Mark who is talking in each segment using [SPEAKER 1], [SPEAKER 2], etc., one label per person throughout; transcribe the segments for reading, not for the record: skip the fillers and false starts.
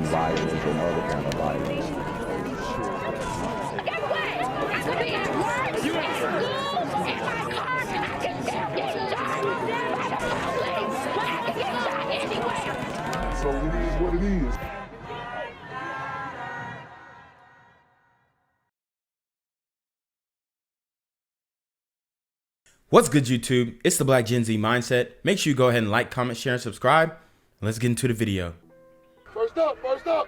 [SPEAKER 1] violence and other kind of violence.
[SPEAKER 2] Get away! I could be at work, at school, in my car, and I can still get shot by the police. But I can get shot anywhere.
[SPEAKER 1] So it is what it is.
[SPEAKER 3] What's good, YouTube? It's the Black Gen Z Mindset. Make sure you go ahead and like, comment, share, and subscribe. Let's get into the video.
[SPEAKER 4] First up, let's go.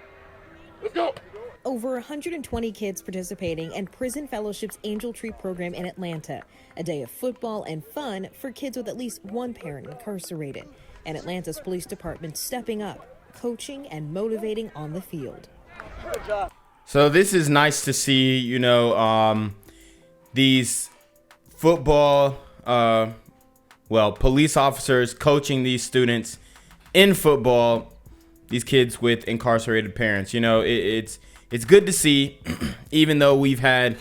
[SPEAKER 5] Over 120 kids participating in Prison Fellowship's Angel Tree program in Atlanta. A day of football and fun for kids with at least one parent incarcerated. And Atlanta's police department stepping up, coaching and motivating on the field.
[SPEAKER 3] So this is nice to see, these football, police officers coaching these students in football, these kids with incarcerated parents. It's good to see, even though we've had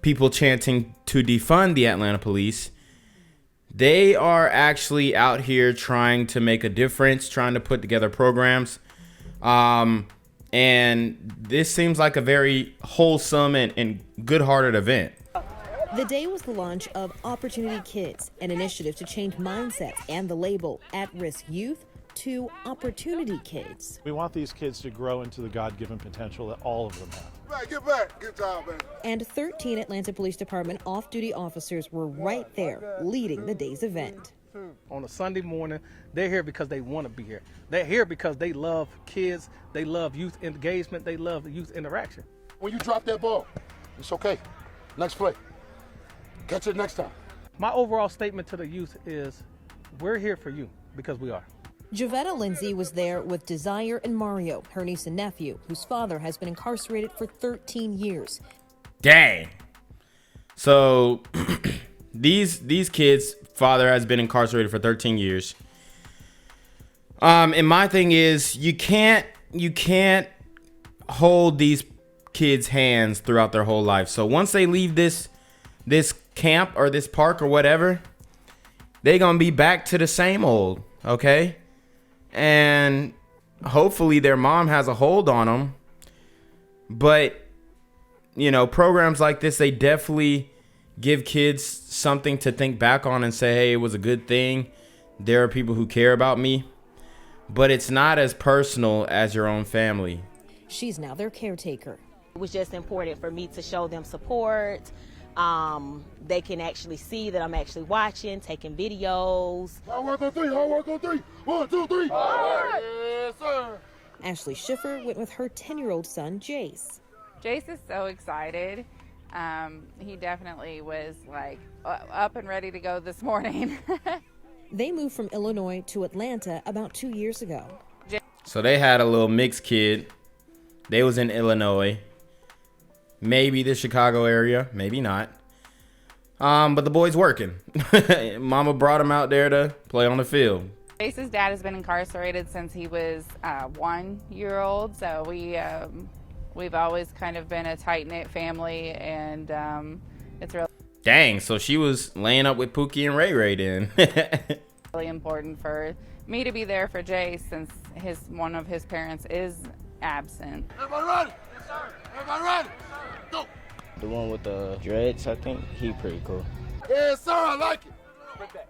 [SPEAKER 3] people chanting to defund the Atlanta police, they are actually out here trying to make a difference, trying to put together programs. And this seems like a very wholesome and good-hearted event.
[SPEAKER 5] The day was the launch of Opportunity Kids, an initiative to change mindsets and the label at-risk youth to Opportunity Kids.
[SPEAKER 6] We want these kids to grow into the God-given potential that all of them have.
[SPEAKER 4] Get back. Good job, man.
[SPEAKER 5] And 13 Atlanta Police Department off-duty officers were right there leading the day's event.
[SPEAKER 7] On a Sunday morning, they're here because they want to be here. They're here because they love kids, they love youth engagement, they love youth interaction.
[SPEAKER 4] When you drop that ball, it's okay. Next play. Catch it next time.
[SPEAKER 7] My overall statement to the youth is, we're here for you because we are.
[SPEAKER 5] Javetta Lindsay was there with Desire and Mario, her niece and nephew, whose father has been incarcerated for 13 years.
[SPEAKER 3] Dang. So these kids' father has been incarcerated for 13 years. And my thing is, you can't hold these kids' hands throughout their whole life. So once they leave this camp or this park or whatever, they gonna be back to the same old, okay? And hopefully their mom has a hold on them. But programs like this, they definitely give kids something to think back on and say, hey, it was a good thing. There are people who care about me. But it's not as personal as your own family.
[SPEAKER 5] She's now their caretaker.
[SPEAKER 8] It was just important for me to show them support. They can actually see that I'm actually watching, taking videos.
[SPEAKER 4] Hard work on three. 1, 2, 3. Hard work. Yes, sir.
[SPEAKER 5] Ashley Schiffer went with her 10-year-old son, Jace.
[SPEAKER 9] Jace is so excited. He definitely was like up and ready to go this morning.
[SPEAKER 5] They moved from Illinois to Atlanta about 2 years ago.
[SPEAKER 3] So they had a little mixed kid. They was in Illinois. Maybe the Chicago area, maybe not. But the boy's working. Mama brought him out there to play on the field.
[SPEAKER 9] Jace's dad has been incarcerated since he was 1 year old. So we've always kind of been a tight-knit family, and it's
[SPEAKER 3] Dang, so she was laying up with Pookie and Ray Ray then.
[SPEAKER 9] really important for me to be there for Jace since one of his parents is absent.
[SPEAKER 4] Everybody ready? Yes, sir. Everybody ready? Go.
[SPEAKER 10] The one with the dreads, I think, he pretty cool.
[SPEAKER 4] Yes, sir. I like it.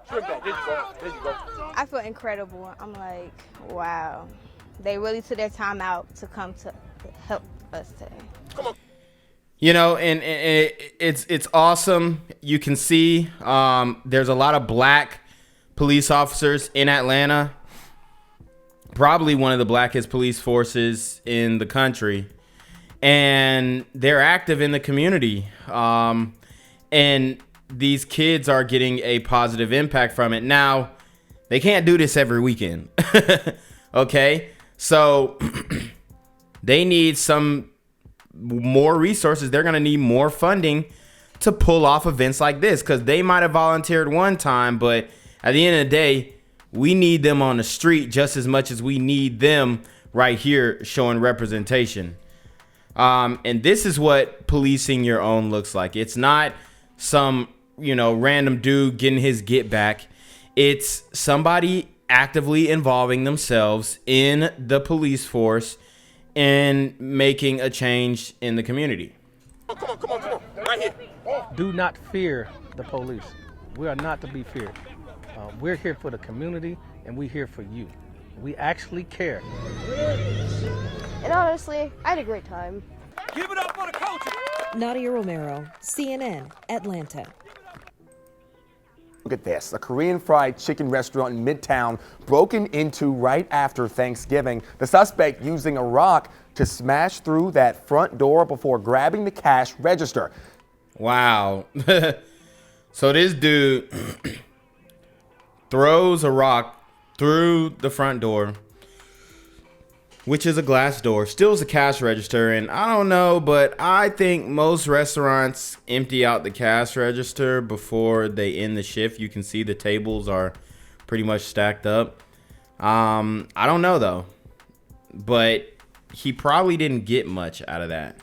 [SPEAKER 4] Shrimp back. There you go.
[SPEAKER 11] I feel incredible. I'm like, wow. They really took their time out to come to help us today.
[SPEAKER 4] Come on.
[SPEAKER 3] And it's awesome. You can see there's a lot of black police officers in Atlanta. Probably one of the blackest police forces in the country. And they're active in the community. And these kids are getting a positive impact from it. Now, they can't do this every weekend. Okay? So they need some more resources. They're going to need more funding to pull off events like this, because they might have volunteered one time, but at the end of the day, we need them on the street just as much as we need them right here showing representation. And this is what policing your own looks like. It's not some, random dude getting his get back. It's somebody actively involving themselves in the police force in making a change in the community.
[SPEAKER 7] Do not fear the police. We are not to be feared. We're here for the community, and we're here for you. We actually care.
[SPEAKER 11] And honestly, I had a great time.
[SPEAKER 2] Give it up for the culture.
[SPEAKER 5] Nadia Romero, CNN, Atlanta.
[SPEAKER 12] Look at this. A Korean fried chicken restaurant in Midtown broken into right after Thanksgiving. The suspect using a rock to smash through that front door before grabbing the cash register.
[SPEAKER 3] Wow. So this dude throws a rock through the front door, which is a glass door, steals the cash register, and I don't know, but I think most restaurants empty out the cash register before they end the shift. You can see the tables are pretty much stacked up. I don't know though, but he probably didn't get much out of that.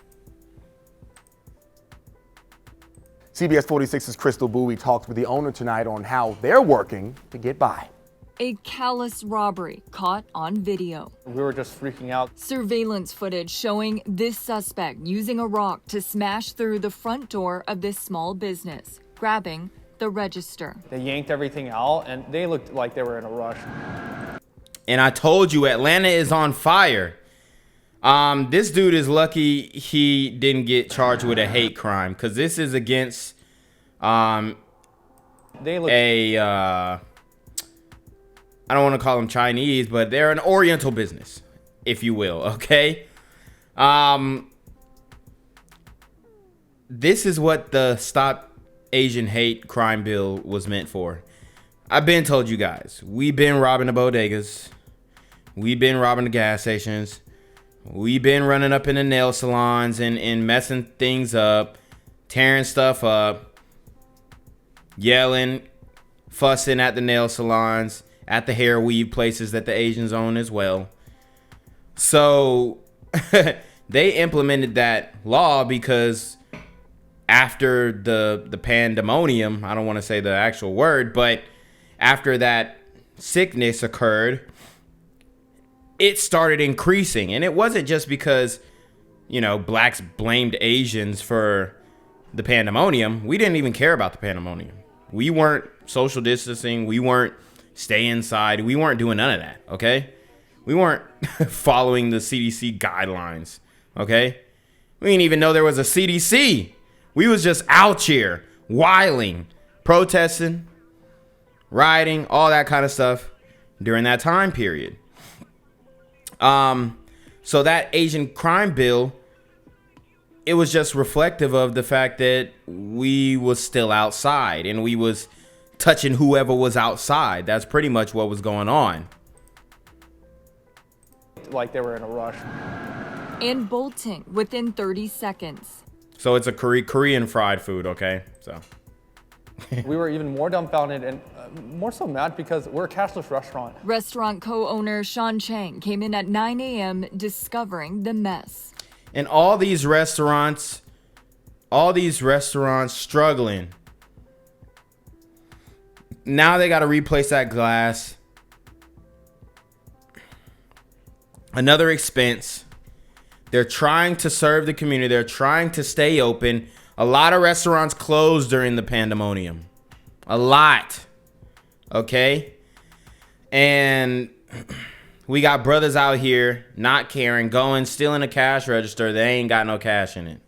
[SPEAKER 12] CBS 46's Crystal Bowie talks with the owner tonight on how they're working to get by.
[SPEAKER 13] A callous robbery caught on video.
[SPEAKER 14] We were just freaking out.
[SPEAKER 13] Surveillance footage showing this suspect using a rock to smash through the front door of this small business, grabbing the register.
[SPEAKER 14] They yanked everything out and they looked like they were in a rush.
[SPEAKER 3] And I told you, Atlanta is on fire. This dude is lucky he didn't get charged with a hate crime, because this is against I don't want to call them Chinese, but they're an Oriental business, if you will, okay? This is what the Stop Asian Hate Crime Bill was meant for. I've been told you guys, we've been robbing the bodegas. We've been robbing the gas stations. We've been running up in the nail salons and messing things up, tearing stuff up, yelling, fussing at the nail salons, at the hair weave places that the Asians own as well. So they implemented that law because after the pandemonium, I don't want to say the actual word, but after that sickness occurred, it started increasing. And it wasn't just because, blacks blamed Asians for the pandemonium. We didn't even care about the pandemonium. We weren't social distancing. We weren't stay inside. We weren't doing none of that, okay? We weren't following the CDC guidelines, okay? We didn't even know there was a CDC. We was just out here whiling, protesting, rioting, all that kind of stuff during that time period. So that Asian crime bill, it was just reflective of the fact that we was still outside and we was touching whoever was outside. That's pretty much what was going on.
[SPEAKER 14] Like they were in a rush.
[SPEAKER 13] And bolting within 30 seconds.
[SPEAKER 3] So it's a Korean fried food, okay? So
[SPEAKER 14] we were even more dumbfounded and more so mad because we're a cashless restaurant.
[SPEAKER 13] Restaurant co-owner Sean Chang came in at 9 a.m. discovering the mess.
[SPEAKER 3] And all these restaurants struggling. Now they got to replace that glass. Another expense. They're trying to serve the community. They're trying to stay open. A lot of restaurants closed during the pandemonium. A lot. Okay? And we got brothers out here not caring, going, stealing a cash register. They ain't got no cash in it.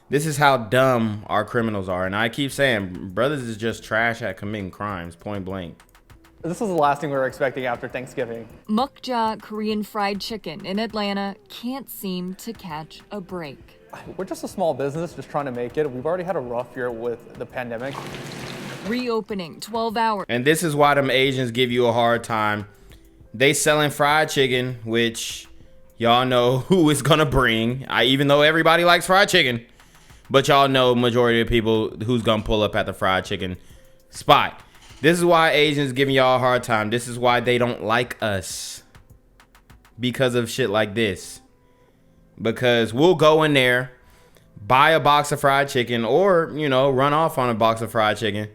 [SPEAKER 3] This is how dumb our criminals are. And I keep saying, brothers is just trash at committing crimes, point blank.
[SPEAKER 14] This was the last thing we were expecting after Thanksgiving.
[SPEAKER 13] Mukja Korean fried chicken in Atlanta can't seem to catch a break.
[SPEAKER 14] We're just a small business just trying to make it. We've already had a rough year with the pandemic.
[SPEAKER 13] Reopening 12 hours.
[SPEAKER 3] And this is why them Asians give you a hard time. They selling fried chicken, which y'all know who is gonna bring. Even though everybody likes fried chicken, but y'all know majority of people who's gonna pull up at the fried chicken spot. This is why Asians giving y'all a hard time. This is why they don't like us. Because of shit like this. Because we'll go in there, buy a box of fried chicken, or, run off on a box of fried chicken,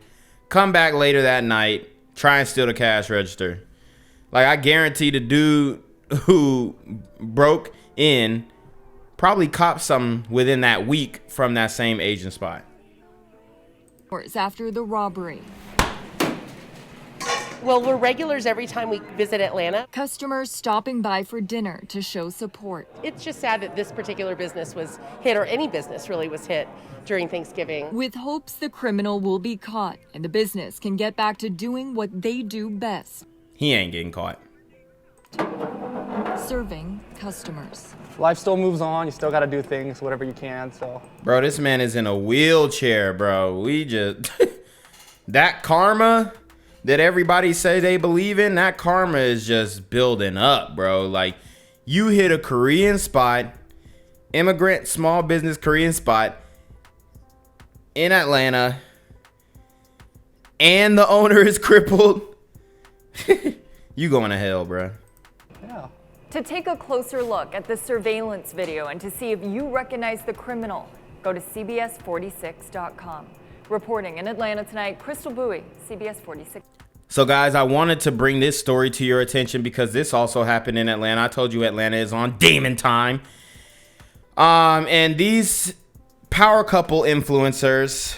[SPEAKER 3] come back later that night, try and steal the cash register. Like, I guarantee the dude who broke in, probably copped some within that week from that same Asian spot.
[SPEAKER 13] After the robbery.
[SPEAKER 15] Well, we're regulars every time we visit Atlanta.
[SPEAKER 13] Customers stopping by for dinner to show support.
[SPEAKER 15] It's just sad that this particular business was hit, or any business really was hit during Thanksgiving.
[SPEAKER 13] With hopes the criminal will be caught and the business can get back to doing what they do best.
[SPEAKER 3] He ain't getting caught.
[SPEAKER 13] Serving customers.
[SPEAKER 14] Life still moves on. You still got to do things, whatever you can. So,
[SPEAKER 3] bro, this man is in a wheelchair, bro. We just that karma that everybody say they believe in, that karma is just building up, bro. Like, you hit a Korean spot, immigrant small business Korean spot in Atlanta, and the owner is crippled. You going to hell, bro.
[SPEAKER 14] yeah.
[SPEAKER 13] To take a closer look at the surveillance video and to see if you recognize the criminal, go to CBS46.com. Reporting in Atlanta tonight, Crystal Bowie, CBS 46.
[SPEAKER 3] So, guys, I wanted to bring this story to your attention because this also happened in Atlanta. I told you Atlanta is on demon time. And these power couple influencers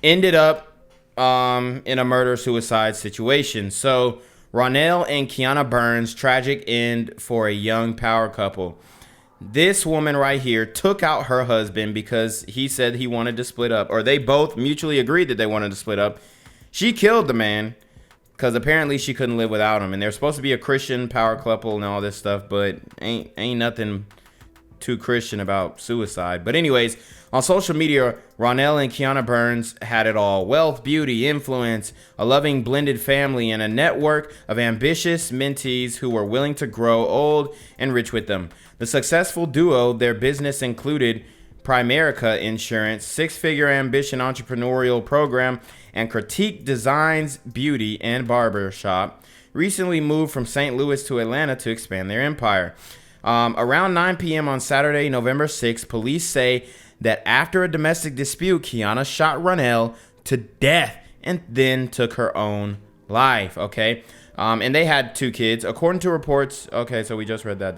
[SPEAKER 3] ended up in a murder-suicide situation. So, Ronnell and Keianna Burns, tragic end for a young power couple. This woman right here took out her husband because he said he wanted to split up, or they both mutually agreed that they wanted to split up. She killed the man because apparently she couldn't live without him. And they're supposed to be a Christian power couple and all this stuff, but ain't nothing too Christian about suicide. But anyways, on social media, Ronnell and Keianna Burns had it all: wealth, beauty, influence, a loving blended family, and a network of ambitious mentees who were willing to grow old and rich with them. The successful duo, their business included Primerica Insurance, six-figure ambition entrepreneurial program, and Critique Designs Beauty and Barber Shop, recently moved from St. Louis to Atlanta to expand their empire. Around 9 p.m. on Saturday, November 6th, police say that after a domestic dispute, Keianna shot Ronnell to death and then took her own life, okay? And they had 2 kids. According to reports, okay, so we just read that,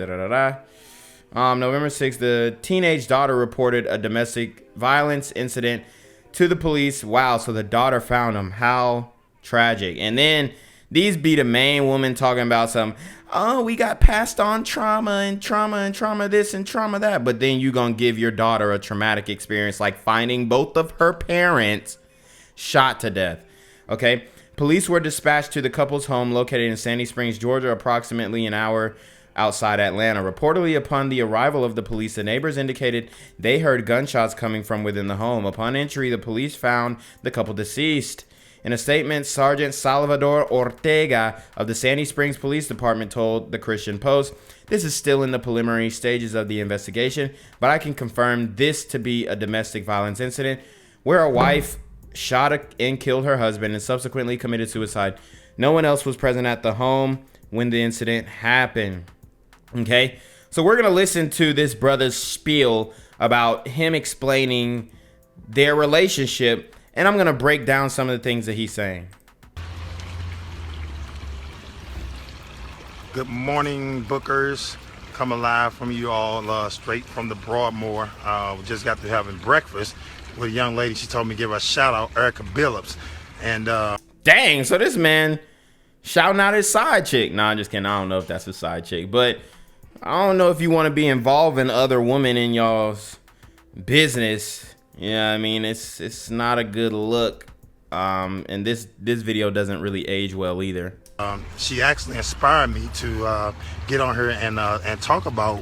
[SPEAKER 3] November 6th, the teenage daughter reported a domestic violence incident to the police. Wow, so the daughter found him. How tragic. And then these be the main woman talking about some, oh, we got passed on trauma and trauma this and trauma that. But then you gonna give your daughter a traumatic experience like finding both of her parents shot to death. Okay, police were dispatched to the couple's home located in Sandy Springs, Georgia, approximately an hour outside Atlanta. Reportedly, upon the arrival of the police, the neighbors indicated they heard gunshots coming from within the home. Upon entry, the police found the couple deceased. In a statement, Sergeant Salvador Ortega of the Sandy Springs Police Department told the Christian Post, "This is still in the preliminary stages of the investigation, but I can confirm this to be a domestic violence incident where a wife shot and killed her husband and subsequently committed suicide. No one else was present at the home when the incident happened." Okay, so we're going to listen to this brother's spiel about him explaining their relationship, and I'm going to break down some of the things that he's saying.
[SPEAKER 16] Good morning, Bookers. Coming live from you all straight from the Broadmoor. We just got to having breakfast with a young lady. She told me to give her a shout out, Erica Billups. And
[SPEAKER 3] dang, so this man shouting out his side chick. Nah, I'm just kidding. I don't know if that's his side chick, but I don't know if you want to be involving other women in y'all's business. Yeah, I mean, it's not a good look. And this video doesn't really age well either.
[SPEAKER 16] She actually inspired me to get on here and talk about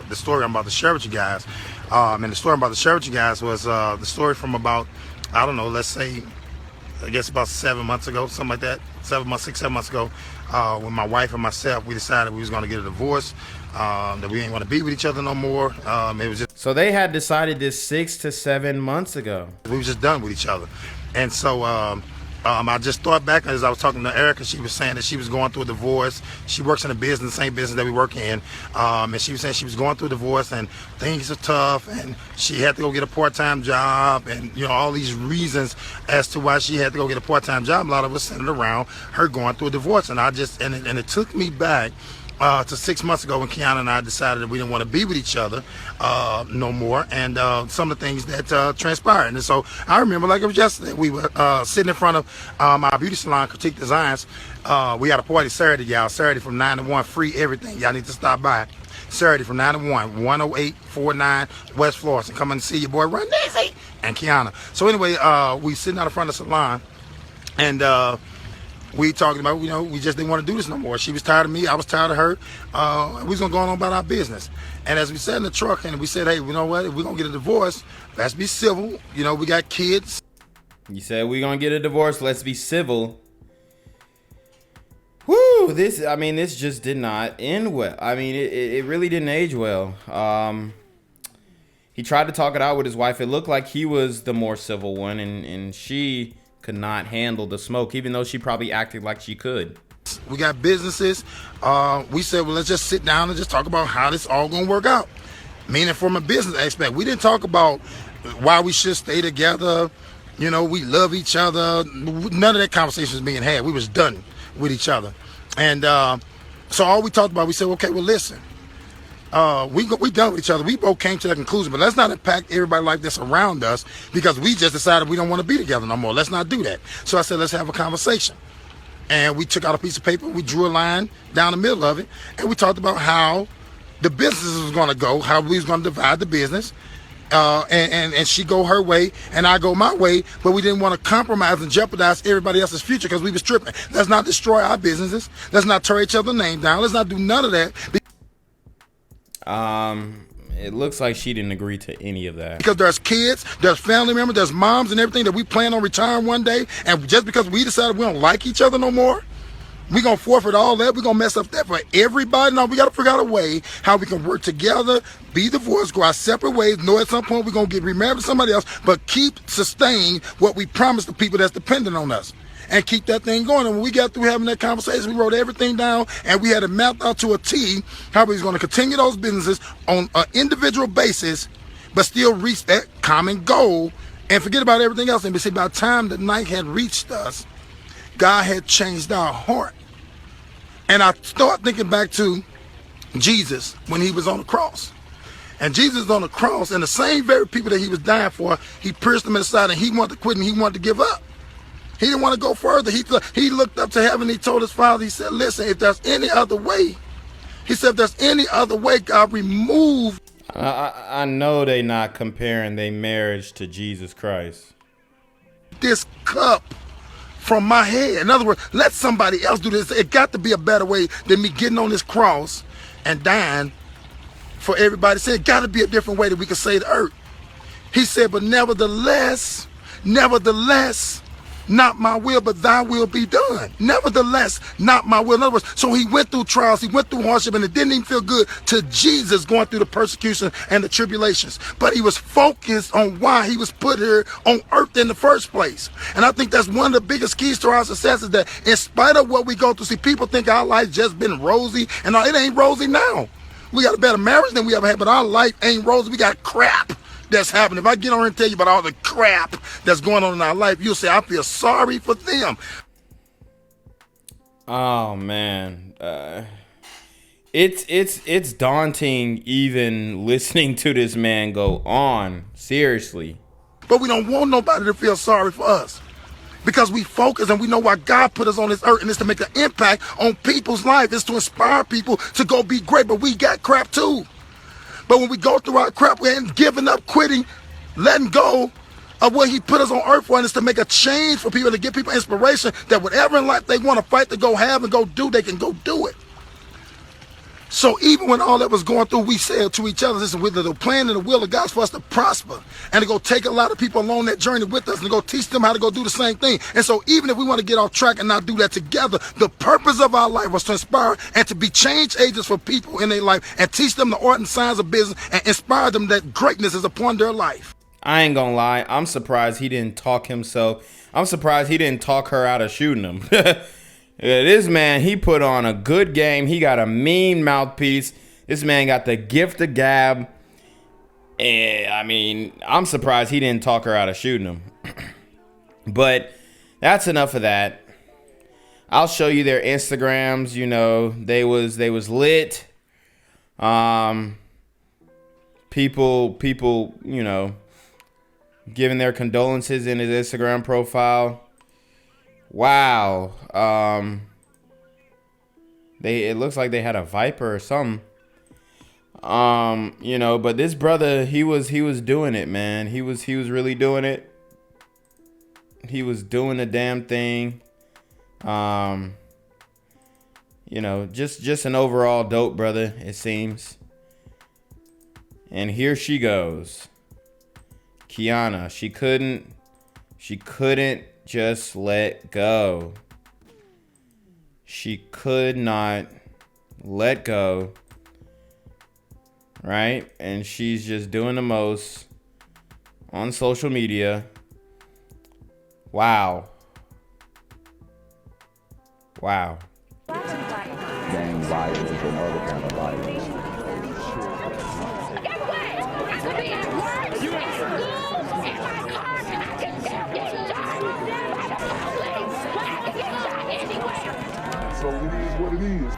[SPEAKER 16] the story I'm about to share with you guys. And the story I'm about to share with you guys was the story from about, I don't know, let's say, I guess about 7 months ago, something like that. 7 months ago, when my wife and myself, we decided we was going to get a divorce, that we ain't want to be with each other no more. It was just,
[SPEAKER 3] so they had decided this 6 to 7 months ago.
[SPEAKER 16] We were just done with each other. And so I just thought back as I was talking to Erica. She was saying that she was going through a divorce. She works in a business, the same business that we work in. And she was saying she was going through a divorce and things are tough and she had to go get a part-time job and, you know, all these reasons as to why she had to go get a part-time job. A lot of us centered around her going through a divorce. And I just, and it took me back to 6 months ago when Keianna and I decided that we didn't want to be with each other no more, and some of the things that transpired. And so I remember like it was yesterday. We were sitting in front of our beauty salon, Critique Designs. We had a party Saturday, y'all. Saturday from 9 to 1, free everything. Y'all need to stop by. Saturday from 9 to 1, 10849 West Florissant. And come and see your boy Ronnells and Keianna. So anyway, we sitting out in front of the salon, and we talking about, you know, we just didn't want to do this no more. She was tired of me. I was tired of her. We was going to go on about our business. And as we sat in the truck and we said, hey, you know what? If we're going to get a divorce, let's be civil. You know, we got kids.
[SPEAKER 3] You said we're going to get a divorce. Let's be civil. Whoo, this just did not end well. I mean, it really didn't age well. He tried to talk it out with his wife. It looked like he was the more civil one, and she could not handle the smoke, even though she probably acted like she could.
[SPEAKER 16] We got businesses. We said, well, let's just sit down and just talk about how this all gonna work out. Meaning from a business aspect. We didn't talk about why we should stay together. You know, we love each other. None of that conversation was being had. We was done with each other. And so all we talked about, we said, okay, well, listen. We done with each other. We both came to that conclusion, but let's not impact everybody like this around us because we just decided we don't want to be together no more. Let's not do that. So I said, let's have a conversation. And we took out a piece of paper, we drew a line down the middle of it, and we talked about how the business was going to go, how we was going to divide the business, and she go her way and I go my way, but we didn't want to compromise and jeopardize everybody else's future because we was tripping. Let's not destroy our businesses. Let's not tear each other's name down. Let's not do none of that.
[SPEAKER 3] It looks like she didn't agree to any of that.
[SPEAKER 16] Because there's kids, there's family members, there's moms and everything that we plan on retiring one day, and just because we decided we don't like each other no more, we gonna forfeit all that. We gonna mess up that for everybody. Now we gotta figure out a way how we can work together, be divorced, go our separate ways. Know at some point we're gonna get remarried to somebody else, but keep sustaining what we promised the people that's dependent on us. And keep that thing going. And when we got through having that conversation, we wrote everything down and we had it mapped out to a T how we was going to continue those businesses on an individual basis, but still reach that common goal and forget about everything else. And see, by the time the night had reached us, God had changed our heart. And I start thinking back to Jesus when he was on the cross. And Jesus on the cross, and the same very people that he was dying for, he pierced them in the side and he wanted to quit and he wanted to give up. He didn't want to go further. He looked up to heaven. He told his father, he said, listen, if there's any other way, he said, if there's any other way, God, remove.
[SPEAKER 3] I know they not comparing their marriage to Jesus Christ.
[SPEAKER 16] This cup from my head. In other words, let somebody else do this. It got to be a better way than me getting on this cross and dying for everybody. So it got to be a different way that we can save the earth. He said, but nevertheless, not my will, but thy will be done. Nevertheless, not my will. In other words, so he went through trials, he went through hardship, and it didn't even feel good to Jesus going through the persecution and the tribulations. But he was focused on why he was put here on earth in the first place. And I think that's one of the biggest keys to our success is that in spite of what we go through, see, people think our life just been rosy, and no, it ain't rosy now. We got a better marriage than we ever had, but our life ain't rosy. We got crap that's happening. If I get on here and tell you about all the crap that's going on in our life, you'll say, I feel sorry for them.
[SPEAKER 3] Oh man. It's daunting even listening to this man go on. Seriously.
[SPEAKER 16] But we don't want nobody to feel sorry for us. Because we focus and we know why God put us on this earth, and it's to make an impact on people's life. It's to inspire people to go be great, but we got crap too. But when we go through our crap, we ain't giving up, quitting, letting go of what he put us on earth for, and it's to make a change for people, to give people inspiration that whatever in life they want to fight to go have and go do, they can go do it. So even when all that was going through, we said to each other, listen, with the plan and the will of God for us to prosper and to go take a lot of people along that journey with us and to go teach them how to go do the same thing. And so even if we want to get off track and not do that together, the purpose of our life was to inspire and to be change agents for people in their life and teach them the art and science of business and inspire them that greatness is upon their life.
[SPEAKER 3] I ain't gonna lie. I'm surprised he didn't talk himself. I'm surprised he didn't talk her out of shooting him. Yeah, this man, he put on a good game. He got a mean mouthpiece. This man got the gift of gab. And I mean, I'm surprised he didn't talk her out of shooting him. But that's enough of that. I'll show you their Instagrams. You know, they was lit. People, you know, giving their condolences in his Instagram profile. Wow. It looks like they had a viper or something. You know, but this brother, he was doing it, man. He was really doing it. He was doing the damn thing. You know, just an overall dope brother, it seems. And here she goes. Keianna, she couldn't just let go. She could not let go. Right? And she's just doing the most on social media. Wow. Wow.
[SPEAKER 1] Gang violence and other kind of violence.
[SPEAKER 2] Guess what? I could be at work, at school, in my car, and I can still get shot by the police. But I can get shot anywhere.
[SPEAKER 1] So it is what it is.